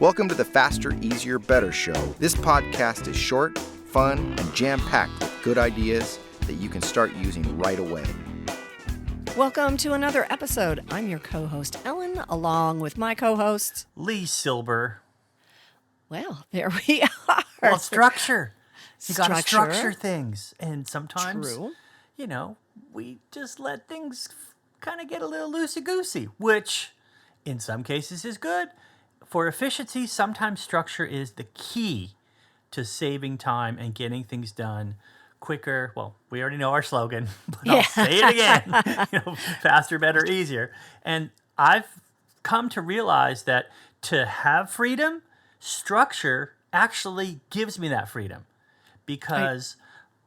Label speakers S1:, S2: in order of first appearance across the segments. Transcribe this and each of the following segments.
S1: Welcome to the Faster, Easier, Better show. This podcast is short, fun, and jam-packed with good ideas that you can start using right away.
S2: Welcome to another episode. I'm your co-host, Ellen, along with my co-host,
S3: Lee Silber.
S2: Well, there we are.
S3: Well, structure. You got to structure things. And sometimes,
S2: True.
S3: We just let things kind of get a little loosey-goosey, which in some cases is good. For efficiency, sometimes structure is the key to saving time and getting things done quicker. Well, we already know our slogan, but I'll say it again. Faster, better, easier. And I've come to realize that to have freedom, structure actually gives me that freedom, because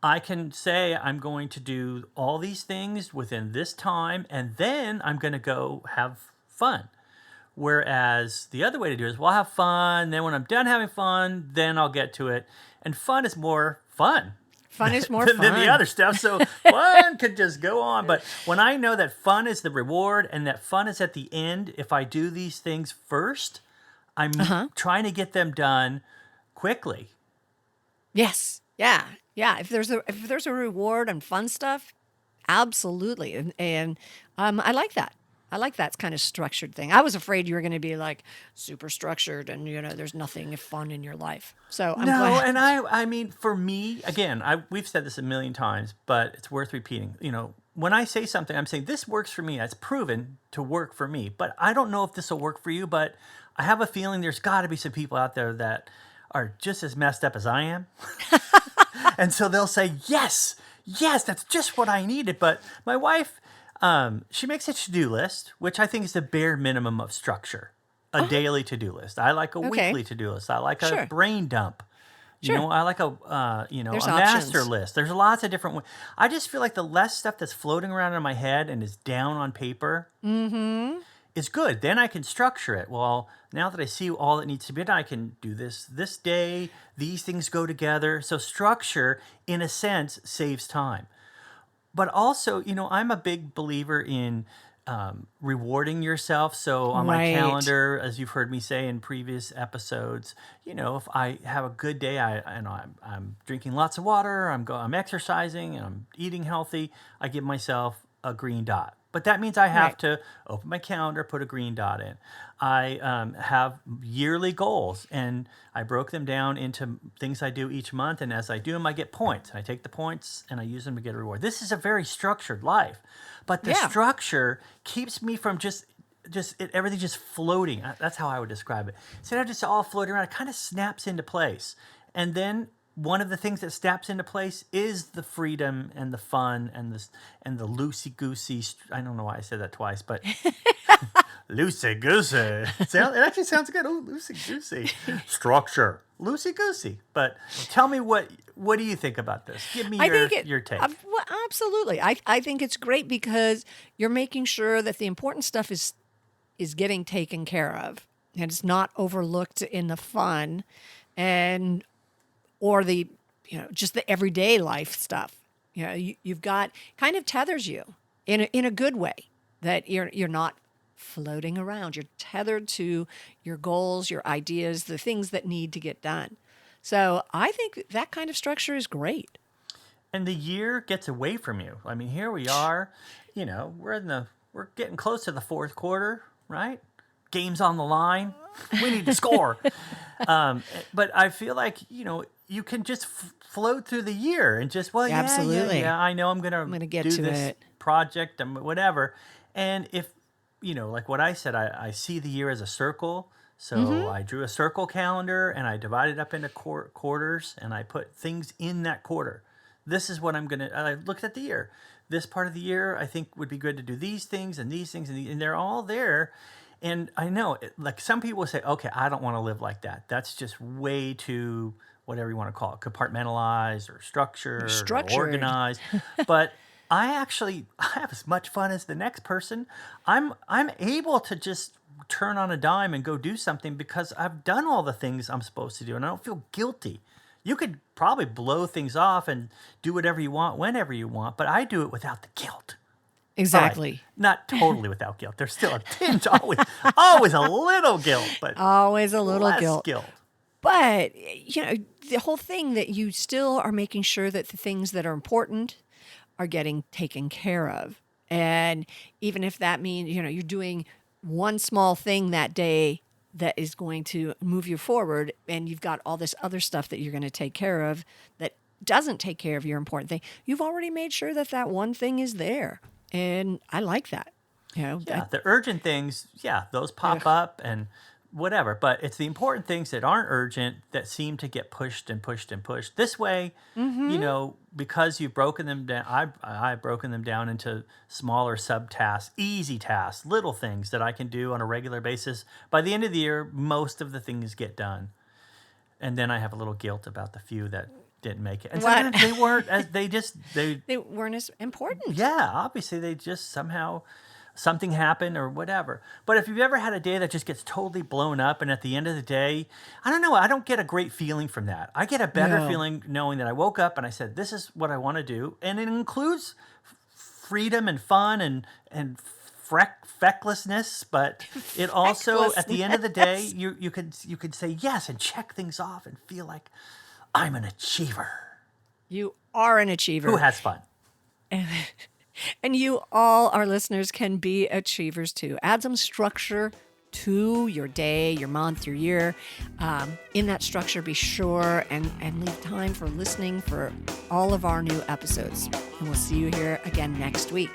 S3: I can say I'm going to do all these things within this time, and then I'm going to go have fun. Whereas the other way to do it is, well, I'll have fun, then when I'm done having fun, then I'll get to it. And fun is more fun.
S2: Fun is more fun
S3: than the other stuff. So fun could just go on. But when I know that fun is the reward and that fun is at the end, if I do these things first, I'm trying to get them done quickly.
S2: Yes. Yeah. If there's a reward and fun stuff, absolutely. And I like that. I like that kind of structured thing. I was afraid you were going to be like super structured and, there's nothing fun in your life. So I'm glad.
S3: And I mean, for me, again, we've said this a million times, but it's worth repeating. When I say something, I'm saying this works for me. It's proven to work for me, but I don't know if this will work for you, but I have a feeling there's got to be some people out there that are just as messed up as I am. And so they'll say, yes, that's just what I needed. But my wife, she makes a to-do list, which I think is the bare minimum of structure. A daily to-do list. I like a weekly to-do list. I like a brain dump. I like a master list. There's lots of different ways. I just feel like the less stuff that's floating around in my head and is down on paper is good. Then I can structure it. Well, now that I see all that needs to be done, I can do this day. These things go together. So structure, in a sense, saves time. But also, I'm a big believer in rewarding yourself. So on my calendar, as you've heard me say in previous episodes, if I have a good day, I'm drinking lots of water, I'm exercising, and I'm eating healthy, I give myself a green dot. But that means I have to open my calendar, put a green dot in. I have yearly goals, and I broke them down into things I do each month. And as I do them, I get points. I take the points and I use them to get a reward. This is a very structured life, but the structure keeps me from everything just floating. That's how I would describe it. Instead of just all floating around, it kind of snaps into place. And then one of the things that snaps into place is the freedom and the fun and the loosey-goosey. I don't know why I said that twice, but loosey-goosey. It actually sounds good. Oh, loosey-goosey. Structure. Loosey-goosey. But tell me, what do you think about this? Give me your take.
S2: Absolutely. I think it's great because you're making sure that the important stuff is getting taken care of, and it's not overlooked in the fun or the, just the everyday life stuff. You've got, kind of tethers you in a good way, that you're not floating around. You're tethered to your goals, your ideas, the things that need to get done. So I think that kind of structure is great.
S3: And the year gets away from you. I mean, here we are, we're getting close to the fourth quarter, right? Game's on the line. We need to score. But I feel like, you can just float through the year and just,
S2: absolutely.
S3: I know I'm gonna
S2: get
S3: do
S2: to
S3: this
S2: it.
S3: project and whatever. And if, like what I said, I see the year as a circle. So I drew a circle calendar and I divided it up into quarters, and I put things in that quarter. This is what I looked at the year. This part of the year, I think would be good to do these things and these things, and they're all there. And I know, like some people say, okay, I don't want to live like that. That's just way too, whatever you want to call it, compartmentalized or structured. Or organized. But I have as much fun as the next person. I'm able to just turn on a dime and go do something because I've done all the things I'm supposed to do, and I don't feel guilty. You could probably blow things off and do whatever you want whenever you want, but I do it without the guilt.
S2: Exactly.
S3: Not totally without guilt. There's still a tinge, always a little guilt, but
S2: Always a little
S3: less
S2: guilt.
S3: guilt.
S2: But, the whole thing that you still are making sure that the things that are important are getting taken care of. And even if that means, you're doing one small thing that day that is going to move you forward, and you've got all this other stuff that you're going to take care of that doesn't take care of your important thing, you've already made sure that that one thing is there. And I like that.
S3: Yeah, the urgent things, those pop up and whatever. But it's the important things that aren't urgent that seem to get pushed and pushed and pushed. This way, because you've broken them down, I've broken them down into smaller subtasks, easy tasks, little things that I can do on a regular basis. By the end of the year, most of the things get done. And then I have a little guilt about the few that didn't make it. And sometimes they weren't as
S2: they weren't as important.
S3: Yeah, obviously they just somehow something happened or whatever. But if you've ever had a day that just gets totally blown up, and at the end of the day, I don't know, I don't get a great feeling from that. I get a better feeling knowing that I woke up and I said, this is what I want to do. And it includes freedom and fun and fecklessness, but it also, at the end of the day, you could say yes and check things off and feel like I'm an achiever.
S2: You are an achiever.
S3: Who has fun.
S2: And you all, our listeners, can be achievers too. Add some structure to your day, your month, your year. In that structure, be sure and leave time for listening for all of our new episodes. And we'll see you here again next week.